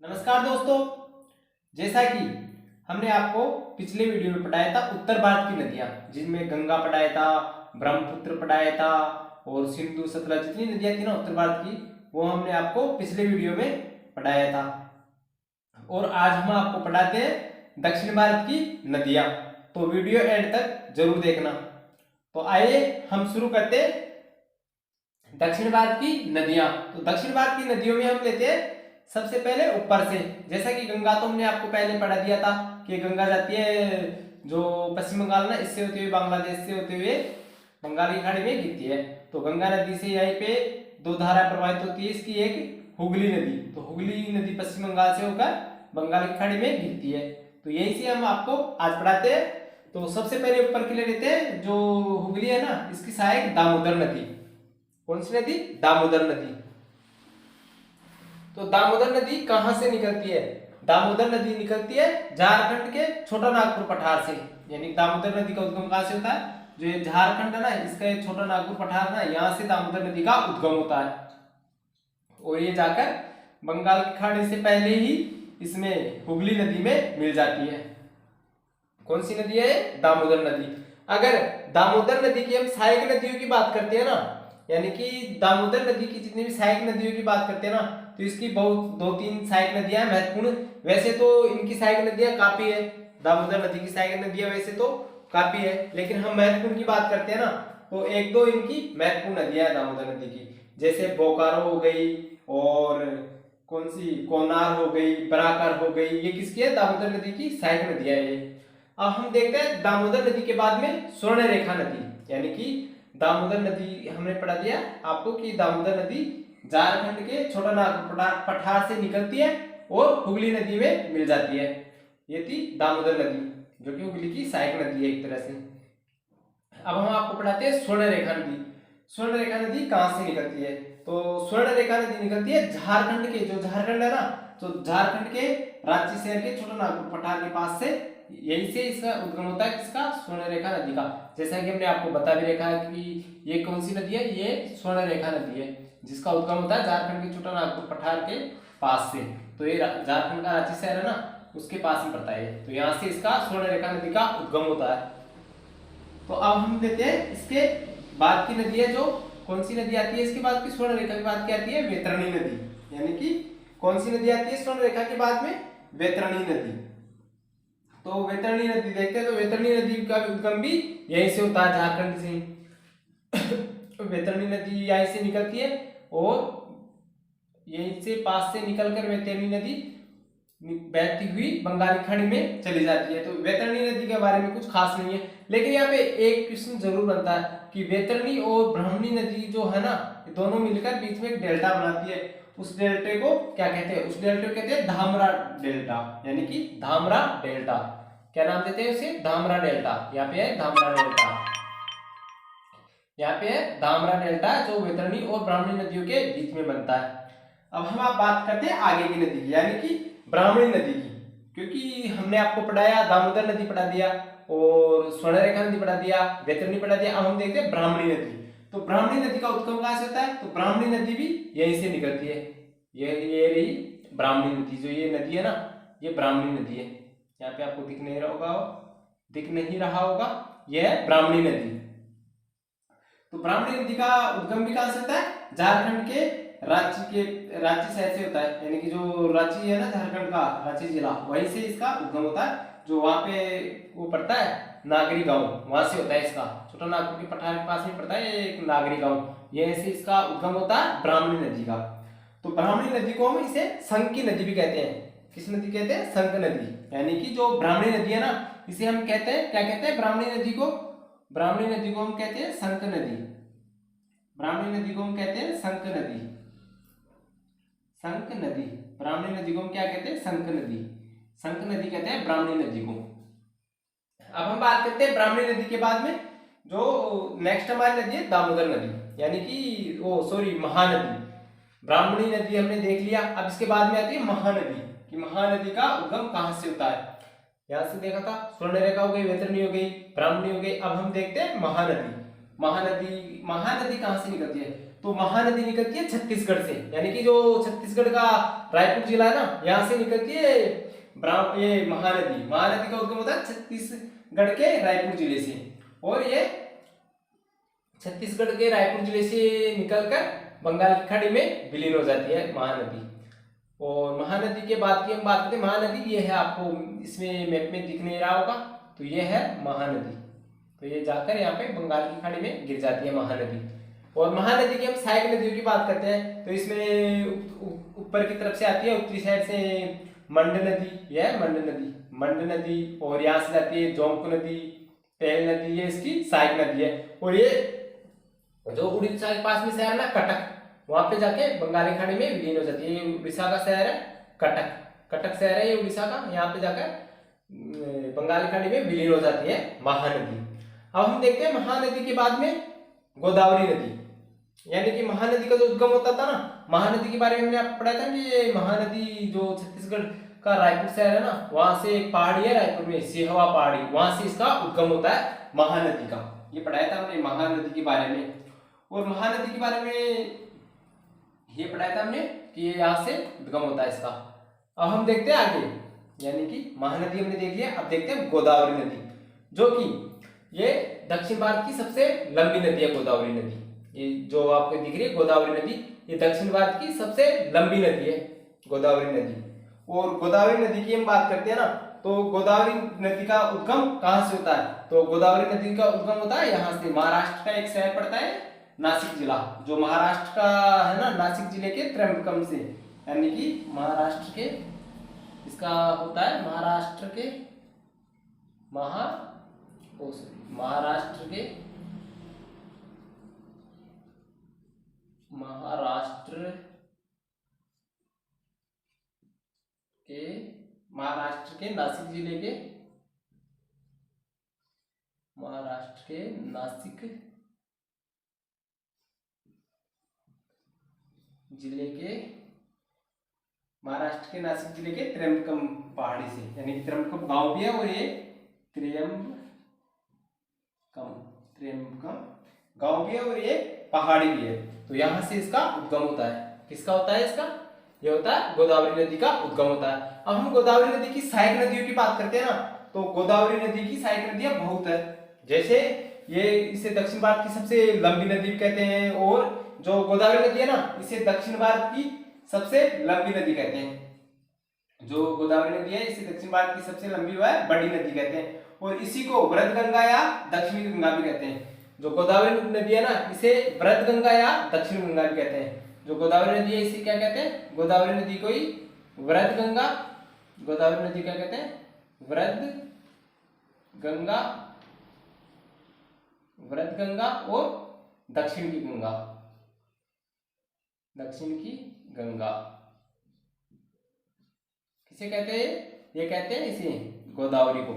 नमस्कार दोस्तों। जैसा कि हमने आपको पिछले वीडियो में पढ़ाया था उत्तर भारत की नदियां, जिनमें गंगा पढ़ाया था, ब्रह्मपुत्र पढ़ाया था और सिंधु सतलज, जितनी नदियां थी ना उत्तर भारत की, वो हमने आपको पिछले वीडियो में पढ़ाया था। और आज हम आपको पढ़ाते हैं दक्षिण भारत की नदियां, तो वीडियो एंड तक जरूर देखना। तो आइए हम शुरू करते हैं दक्षिण भारत की नदियां। तो दक्षिण भारत की नदियों में हम लेते हैं सबसे पहले ऊपर से। जैसा कि गंगा तो हमने आपको पहले पढ़ा दिया था कि गंगा जाती है जो पश्चिम बंगाल ना, इससे होते हुए बांग्लादेश से होते हुए बंगाल की खाड़ी में गिरती है। तो गंगा नदी से यहीं पे दो धारा प्रवाहित होती है, इसकी एक हुगली नदी। तो हुगली नदी पश्चिम बंगाल से होकर बंगाल की खाड़ी में गिरती है। तो यही से हम आपको आज पढ़ाते हैं। तो सबसे पहले ऊपर के लिए लेते हैं जो हुगली है ना, इसकी सहायक दामोदर नदी। कौन सी नदी? दामोदर नदी। तो दामोदर नदी कहां से निकलती है? दामोदर नदी निकलती है झारखंड के छोटा नागपुर पठार से। यानी दामोदर नदी का उद्गम कहां से होता है? जो ये झारखंड है ना, इसका ये छोटा नागपुर पठार ना, यहां से दामोदर नदी का उद्गम होता है और ये जाकर बंगाल की खाड़ी से पहले ही इसमें हुगली नदी में मिल जाती है। कौन सी नदी है? दामोदर नदी। अगर दामोदर नदी की हम सहायक नदियों की बात करते हैं ना, यानी कि दामोदर नदी की जितनी भी सहायक नदियों की बात करते हैं ना, तो इसकी बहुत दो तीन सहायक नदियां महत्वपूर्ण। वैसे तो इनकी सहायक नदियां काफी है, दामोदर नदी की सहायक नदियां वैसे तो काफी है, लेकिन हम महत्वपूर्ण की बात करते हैं ना, तो एक दो इनकी महत्वपूर्ण नदियां हैं दामोदर नदी की। जैसे बोकारो हो गई और कौन सी कोनार हो गई, बराकर हो गई, ये किसकी है? दामोदर नदी की सहायक नदियां है ये। अब हम देखते हैं दामोदर नदी के बाद में स्वर्ण रेखा नदी। यानी कि दामोदर नदी हमने पढ़ा दिया आपको कि दामोदर नदी झारखंड के छोटा नागपुर पठार से निकलती है और हुगली नदी में मिल जाती है। ये थी दामोदर नदी, जो कि हुगली की सहायक नदी है एक तरह से। अब हम आपको पढ़ाते हैं स्वर्ण रेखा नदी। स्वर्ण रेखा नदी कहां से निकलती है? तो स्वर्ण रेखा नदी निकलती है झारखंड के, जो झारखंड है ना, तो झारखंड के रांची शहर के छोटा नागपुर पठार के पास से, यही से इसका उद्गम होता है किसका? स्वर्ण रेखा नदी का। जैसा कि हमने आपको बता भी रखा है कि ये कौन सी नदी है? ये स्वर्ण रेखा नदी है, जिसका उद्गम होता है झारखंड के छोटा नागपुर पठार के पास से। तो ये झारखंड का रांची शहर है ना, उसके पास में पड़ता है। तो यहाँ से इसका स्वर्ण रेखा नदी का उद्गम होता है। तो अब हम देते हैं इसके बाद की नदी है, जो कौन सी नदी आती है इसके बाद की स्वर्ण रेखा के बाद क्या आती है? वैतरणी नदी। यानी कि कौन सी नदी आती है स्वर्ण रेखा के बाद में? वैतरणी नदी। तो वैतरणी नदी देखते हैं। तो वैतरणी नदी का उद्गम भी यहीं से होता है, झारखंड से। वैतरणी नदी यहीं से निकलती है और यहीं से पास से निकलकर वैतरणी नदी बहती हुई बंगाल की खाड़ी में चली जाती है। तो वैतरणी नदी के बारे में कुछ खास नहीं है, लेकिन यहाँ पे एक क्वेश्चन जरूर बनता है कि वैतरणी और ब्राह्मणी नदी जो है ना, दोनों मिलकर बीच में एक डेल्टा बनाती है। उस डेल्टे को क्या कहते हैं? उस डेल्टे को कहते हैं धामरा डेल्टा। यानी कि धामरा डेल्टा, क्या नाम देते हैं उसे? धामरा डेल्टा। यहाँ पे है धामरा डेल्टा, यहाँ पे है धामरा डेल्टा, जो वैतरणी और ब्राह्मणी नदियों के बीच में बनता है। अब हम आप बात करते हैं आगे की नदी की, यानी कि ब्राह्मणी नदी की। क्योंकि हमने आपको पढ़ाया, दामोदर नदी पढ़ा दिया और स्वर्णरेखा नदी पढ़ा दिया, वैतरणी पढ़ा दिया। अब हम देखते हैं ब्राह्मणी नदी। तो ब्राह्मणी नदी का उद्गम कहां से होता है? तो ब्राह्मणी नदी भी यहीं से निकलती है। ये रही ब्राह्मणी नदी। जो ये नदी है ना, ये ब्राह्मणी नदी है। यहाँ पे आपको दिख नहीं रहा होगा, यह है ब्राह्मणी नदी। तो ब्राह्मणी नदी का उद्गम भी कहां से होता है? झारखंड के रांची शहर से होता है। यानी कि जो रांची है ना, झारखंड का रांची जिला, वहीं से इसका उद्गम होता है। जो वहां पे वो पड़ता है नागरी गांव, वहां से होता है इसका। छोटा नागपुर के पठार के पास में पड़ता है एक नागरी गांव, ये से इसका उद्गम होता है ब्राह्मणी नदी का। तो ब्राह्मणी नदी को हम इसे संक की नदी भी कहते हैं। किस नदी कहते हैं? संक नदी। यानी कि जो ब्राह्मणी नदी है ना, इसे हम कहते हैं, क्या कहते हैं? ब्राह्मणी नदी को हम कहते हैं संक नदी। ब्राह्मणी नदी को हम कहते हैं संक नदी। संक नदी, ब्राह्मणी नदी को हम क्या कहते हैं? संक नदी। संक नदी कहते हैं ब्राह्मणी नदी को। अब हम बात करते हैं ब्राह्मणी नदी के बाद में जो नेक्स्ट हमारी नदी है दामोदर नदी, यानी कि महानदी। ब्राह्मणी नदी हमने देख लिया। अब इसके बाद में आती है महानदी, कि महानदी का उद्गम कहां से होता है। यहां से देखा था स्वर्ण रेखा हो गई, वैतरणी हो गई, ब्राह्मणी हो गई। अब हम देखते हैं महानदी। महानदी कहां से निकलती है? तो महानदी निकलती है छत्तीसगढ़ से, यानी कि जो छत्तीसगढ़ का रायपुर जिला है ना, यहाँ से निकलती है ये महानदी। महानदी का उद्गम होता है छत्तीसगढ़ के रायपुर जिले से, और ये छत्तीसगढ़ के रायपुर जिले से निकलकर बंगाल की खाड़ी में विलीन हो जाती है महानदी। और महानदी के बाद की हम बात करते हैं, महानदी ये है, आपको इसमें मैप में दिख नहीं रहा होगा, तो ये है महानदी। तो ये जाकर यहाँ पे बंगाल की खाड़ी में गिर जाती है महानदी। और महानदी की हम सहायक नदियों की बात करते हैं, तो इसमें ऊपर की तरफ से आती है, उत्तरी साइड से मंड नदी, यह है मंड नदी, मंड नदी, और यहाँ से जाती है जोंक नदी, पेल नदी, ये इसकी सहायक नदी है। और ये जो उड़ीसा के पास में शहर ना कटक, वहां पे जाके बंगाली खाड़ी में विलीन हो जाती है। ये उड़ीसा का शहर है कटक, कटक शहर है ये उड़ीसा का, यहाँ पे जाकर बंगाली खाड़ी में विलीन हो जाती है महानदी। अब हम देखते हैं महानदी के बाद में गोदावरी नदी, यानी कि महानदी का जो उद्गम होता था ना, महानदी के बारे में हमने आपको पढ़ाया था कि ये महानदी जो छत्तीसगढ़ का रायपुर शहर है ना, वहां से एक पहाड़ी है रायपुर में, सिहवा पहाड़ी, वहां से इसका उद्गम होता है महानदी का। ये पढ़ाया था हमने महानदी के बारे में। और महानदी के बारे में ये पढ़ाया था हमने कि ये यहाँ से उद्गम होता है इसका। अब हम देखते हैं आगे, यानी कि महानदी हमने देख लिया, अब देखते हैं गोदावरी नदी, जो कि ये दक्षिण भारत की सबसे लंबी नदी है गोदावरी नदी। ये जो आपको दिख रही है गोदावरी नदी, ये दक्षिण भारत की सबसे लंबी नदी है गोदावरी नदी। और गोदावरी नदी की हम बात करते हैं ना, तो गोदावरी नदी का उद्गम कहाँ से होता है, तो गोदावरी नदी का उद्गम होता है यहाँ से, महाराष्ट्र का एक शहर पड़ता है नासिक जिला, जो महाराष्ट्र का है ना, नासिक जिले के त्र्यंबकम से, यानी कि महाराष्ट्र के, इसका होता है महाराष्ट्र के महाराष्ट्र के नासिक जिले के, महाराष्ट्र के नासिक जिले के, महाराष्ट्र के नासिक जिले के त्र्यंबकम पहाड़ी से, यानी कि त्र्यंबकम गांव भी है, और ये त्र्यंबकम गांव भी है, और ये पहाड़ी भी है। तो यहाँ से इसका उद्गम होता है। किसका होता है इसका? ये होता है गोदावरी नदी का उद्गम होता है। अब हम गोदावरी नदी की सहायक नदियों की बात करते हैं ना, तो गोदावरी नदी की सहायक नदियां बहुत है। जैसे ये इसे दक्षिण भारत की सबसे लंबी नदी कहते हैं, और जो गोदावरी नदी है ना, इसे दक्षिण भारत की सबसे लंबी नदी कहते हैं। जो गोदावरी नदी है इसे दक्षिण भारत की सबसे लंबी व बड़ी नदी कहते हैं, और इसी को वृद्ध गंगा या दक्षिणी गंगा भी कहते हैं। जो गोदावरी नदी है ना, इसे वृद्ध गंगा या दक्षिण गंगा भी कहते हैं। जो गोदावरी नदी है इसे क्या कहते हैं? गोदावरी नदी को ही वृद्ध गंगा, गोदावरी नदी क्या कहते हैं? वृद्ध गंगा, वृद्ध गंगा और दक्षिण की गंगा, दक्षिण की गंगा किसे कहते हैं? ये कहते हैं इसे गोदावरी को।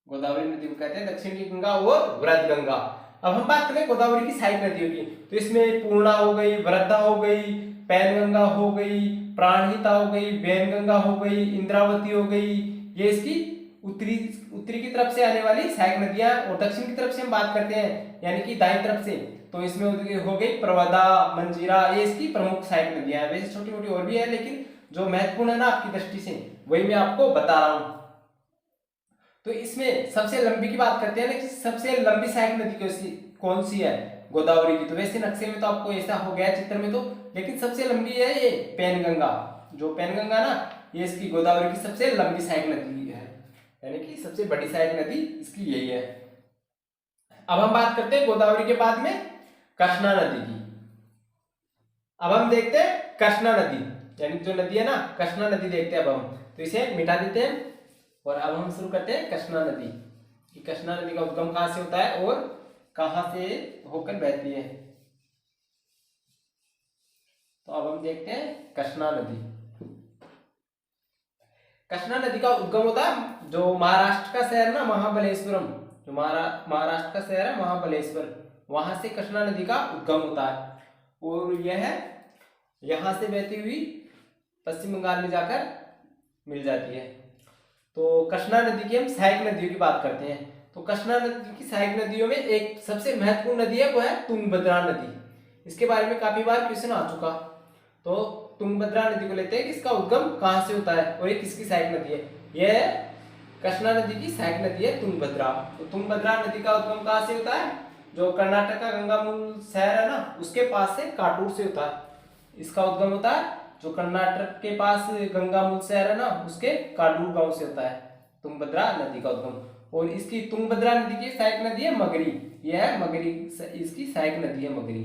गोदावरी नदी को कहते हैं दक्षिण की गंगा और वृद्ध गंगा। अब हम बात करें गोदावरी की सहायक नदियों की, तो इसमें पूर्णा हो गई, वृद्धा हो गई, पैनगंगा हो गई, प्राणहिता हो गई, वैनगंगा हो गई, इंद्रावती हो गई। ये इसकी उत्तरी की तरफ से आने वाली सहायक नदियां, और दक्षिण की तरफ से हम बात करते हैं यानी कि दाईं तरफ से, तो इसमें हो गई प्रवदा, मंजीरा, ये इसकी प्रमुख सहायक नदियां हैं। वैसे छोटी मोटी और भी है, लेकिन जो महत्वपूर्ण है ना आपकी दृष्टि से, वही मैं आपको बता रहा हूं। तो इसमें सबसे लंबी की बात करते हैं ना, कि सबसे लंबी सहायक नदी कौन सी है? गोदावरी की। तो वैसे नक्शे में तो आपको ऐसा हो गया चित्र में, तो लेकिन सबसे लंबी है ये पैनगंगा। जो पैनगंगा ना, ये इसकी गोदावरी की सबसे लंबी सहायक नदी है, यानी कि सबसे बड़ी सहायक नदी इसकी यही है। अब हम बात करते हैं गोदावरी के बाद में कृष्णा नदी की। अब हम देखते हैं कृष्णा नदी, यानी जो नदी है ना, कृष्णा नदी देखते हैं अब हम, तो इसे मिटा देते हैं और अब हम शुरू करते हैं कृष्णा नदी। कि कृष्णा नदी का उद्गम कहां से होता है और कहां से होकर बहती है। तो अब हम देखते हैं कृष्णा नदी। कृष्णा नदी का उद्गम होता है जो महाराष्ट्र का शहर ना महाबलेश्वरम, जो महाराष्ट्र का शहर है महाबलेश्वर, वहां से कृष्णा नदी का उद्गम होता है, और यह यहां से बहती हुई पश्चिम बंगाल में जाकर मिल जाती है। तो कृष्णा नदी की हम सहायक नदियों की बात करते हैं। तो कृष्णा नदी की सहायक नदियों में एक सबसे महत्वपूर्ण नदी है, वो है तुंगभद्रा नदी। इसके बारे में काफी बार क्वेश्चन आ चुका। तो तुंगभद्रा नदी को लेते हैं कि इसका उद्गम कहां से होता है और ये किसकी सहायक नदी है। यह कृष्णा नदी की सहायक नदी है तुंगभद्रा। तो तुंगभद्रा नदी का उद्गम कहां से होता है, जो कर्नाटक का गंगामूल शहर है ना, उसके पास से काटूर से होता है। इसका उद्गम होता है जो कर्नाटक के पास गंगामूल शहर है ना, उसके काडूर गांव से होता है तुंगभद्रा नदी का उद्गम। और इसकी तुंगभद्रा नदी की सहायक नदी है मगरी। यह है मगरी, इसकी सहायक नदी है मगरी।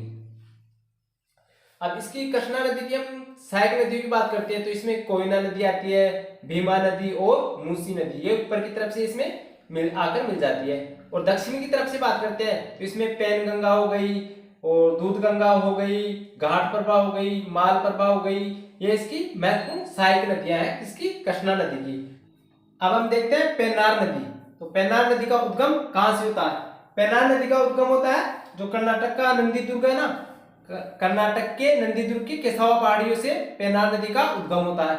अब इसकी कृष्णा नदी की हम सहायक नदियों की बात करते हैं तो इसमें कोयना नदी आती है, भीमा नदी और मूसी नदी, ये ऊपर की तरफ से इसमें आकर मिल जाती है। और दक्षिण की तरफ से बात करते हैं तो इसमें पैन गंगा हो गई और दूध गंगा हो गई, घाट प्रभा हो गई, माल प्रभा हो गई, ये इसकी महत्वपूर्ण सहायक नदियां हैं किसकी, कृष्णा नदी की। अब हम देखते हैं पेन्नार नदी। तो पेन्नार नदी का उद्गम कहां से होता है। पेन्नार नदी का उद्गम होता है जो कर्नाटक का नंदी दुर्ग है ना, कर्नाटक के नंदी दुर्ग की केसावा पहाड़ियों से पेन्नार नदी का उद्गम होता है।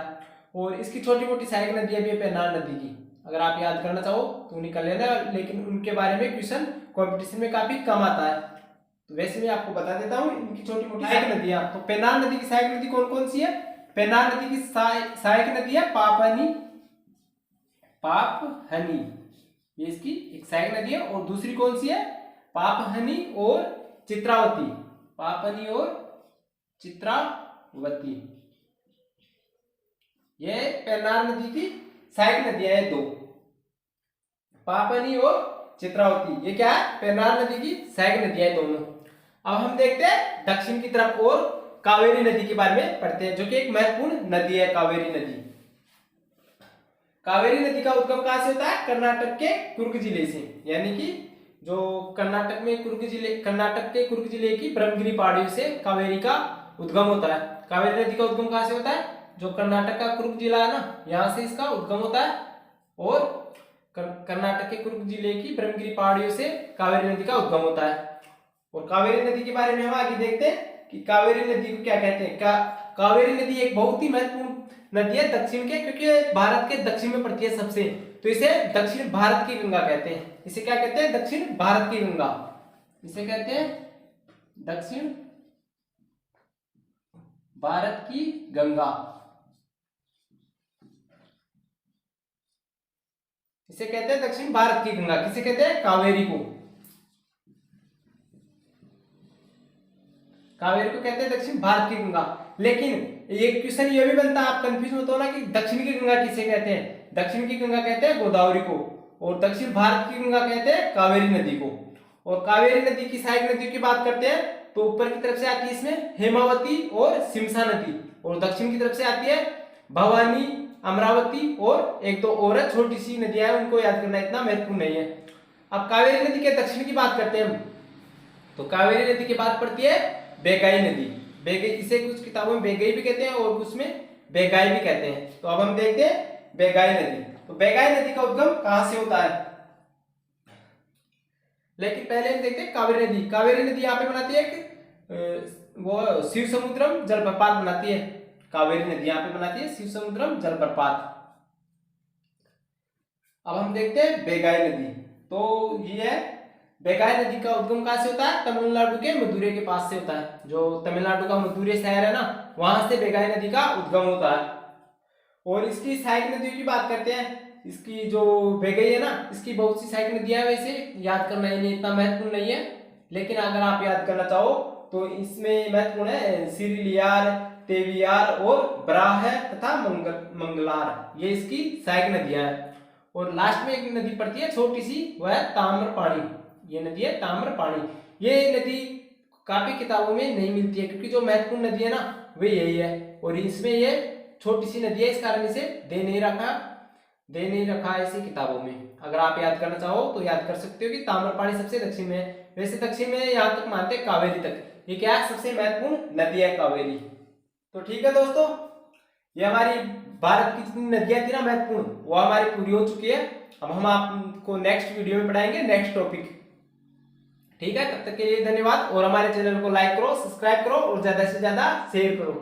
और इसकी छोटी मोटी सहायक नदियां भी है पेन्नार नदी की, अगर आप याद करना चाहो तो निकल लेना, लेकिन उनके बारे में क्वेश्चन कंपटीशन में काफी कम आता है। तो वैसे मैं आपको बता देता हूँ इनकी छोटी मोटी सहायक नदियां। तो पेन्नार नदी की सहायक नदी कौन कौन सी है। पेन्नार नदी की सहायक नदी है पापहनी, ये इसकी एक सहायक नदी है। और दूसरी कौन सी है, पापहनी और चित्रावती, पापनी और चित्रावती, ये पेन्नार नदी की सहायक नदियां हैं दो, पापनी और चित्रावती, ये क्या है, पेन्नार नदी की सहायक नदियां हैं दोनों। अब हम देखते हैं दक्षिण की तरफ और कावेरी नदी के बारे में पढ़ते हैं, जो कि एक महत्वपूर्ण नदी है कावेरी नदी। कावेरी नदी का उद्गम कहां से होता है, कर्नाटक के कुर्ग जिले से, यानी कि जो कर्नाटक के कुर्ग जिले की ब्रह्मगिरी पहाड़ियों से कावेरी का उद्गम होता है। कावेरी नदी का उद्गम कहां से होता है, जो कर्नाटक का कुर्ग जिला है ना, यहां से इसका उद्गम होता है। और कर्नाटक के कुर्ग जिले की ब्रह्मगिरी पहाड़ियों से कावेरी नदी का उद्गम होता है। और कावेरी नदी के बारे में हम आगे देखते हैं कि कावेरी नदी को क्या कहते हैं। कावेरी नदी एक बहुत ही महत्वपूर्ण नदी है दक्षिण के, क्योंकि भारत के दक्षिण में पड़ती है सबसे, तो इसे दक्षिण भारत की गंगा कहते हैं। इसे क्या कहते हैं, दक्षिण भारत की गंगा, इसे कहते हैं दक्षिण भारत की गंगा, इसे कहते हैं दक्षिण भारत की गंगा। किसे कहते हैं, कावेरी को, कावेरी को कहते हैं दक्षिण भारत की गंगा। लेकिन एक क्वेश्चन ये भी बनता है, आप कंफ्यूज मत होना कि दक्षिण की गंगा किसे कहते हैं। दक्षिण की गंगा कहते हैं गोदावरी को, और दक्षिण भारत की गंगा कहते हैं कावेरी नदी को। और कावेरी नदी की सहायक नदियों की बात करते हैं तो ऊपर की तरफ से आती है इसमें हेमावती और सिमसा नदी, और दक्षिण की तरफ से आती है भवानी, अमरावती और एक दो और है छोटी सी नदियां हैं, उनको याद करना इतना महत्वपूर्ण नहीं है। अब कावेरी नदी के दक्षिण की बात करते हैं हम, तो कावेरी नदी के बाद पड़ती है बेगाई नदी। बेगई, इसे कुछ किताबों में बेगई भी कहते हैं और कुछ में बेगाई भी कहते हैं। तो अब हम देखते हैं बेगाई नदी। तो बेगाई नदी का उद्गम कहां से होता है, लेकिन पहले हम देखते हैं कावेरी नदी। कावेरी नदी यहाँ पे बनाती है वो शिव समुद्रम जलप्रपात बनाती है। कावेरी नदी यहाँ पे बनाती है शिव समुद्रम जलप्रपात। अब हम देखते हैं बेगाई नदी। तो ये है बेगाई नदी का उद्गम कहां से होता है, तमिलनाडु के मदुरै के पास से होता है। जो तमिलनाडु का मदुरै शहर है ना, वहां से बेगाई नदी का उद्गम होता है। और इसकी सहायक नदियों की बात करते हैं। इसकी जो बेगई है ना, इसकी बहुत सी सहायक नदियां, वैसे याद करना ही इतना महत्वपूर्ण नहीं है, लेकिन अगर आप याद करना चाहो तो इसमें महत्वपूर्ण है सिरिलियार, तेवियार और बराह तथा मंगलार, ये इसकी सहायक नदियां हैं। और लास्ट में एक नदी पड़ती है छोटी सी, वह है ताम्रपाणी, ये नदी है ताम्रपाणी। ये नदी काफी किताबों में नहीं मिलती है, क्योंकि जो महत्वपूर्ण नदी है ना वे यही है, और इसमें ये छोटी सी नदी है, इस कारण इसे दे नहीं रखा है इसे किताबों में। अगर आप याद करना चाहो तो याद कर सकते हो कि ताम्रपाणी सबसे दक्षिण में है। वैसे दक्षिण में यहाँ तक मानते हैं कावेरी तक, ये क्या है, सबसे महत्वपूर्ण नदी है कावेरी। तो ठीक है दोस्तों, ये हमारी भारत की जितनी नदियां थी ना महत्वपूर्ण, वो हमारी पूरी हो चुकी है। अब हम आपको नेक्स्ट वीडियो में पढ़ाएंगे नेक्स्ट टॉपिक। ठीक है, तब तक के लिए धन्यवाद, और हमारे चैनल को लाइक करो, सब्सक्राइब करो और ज्यादा से ज्यादा शेयर करो।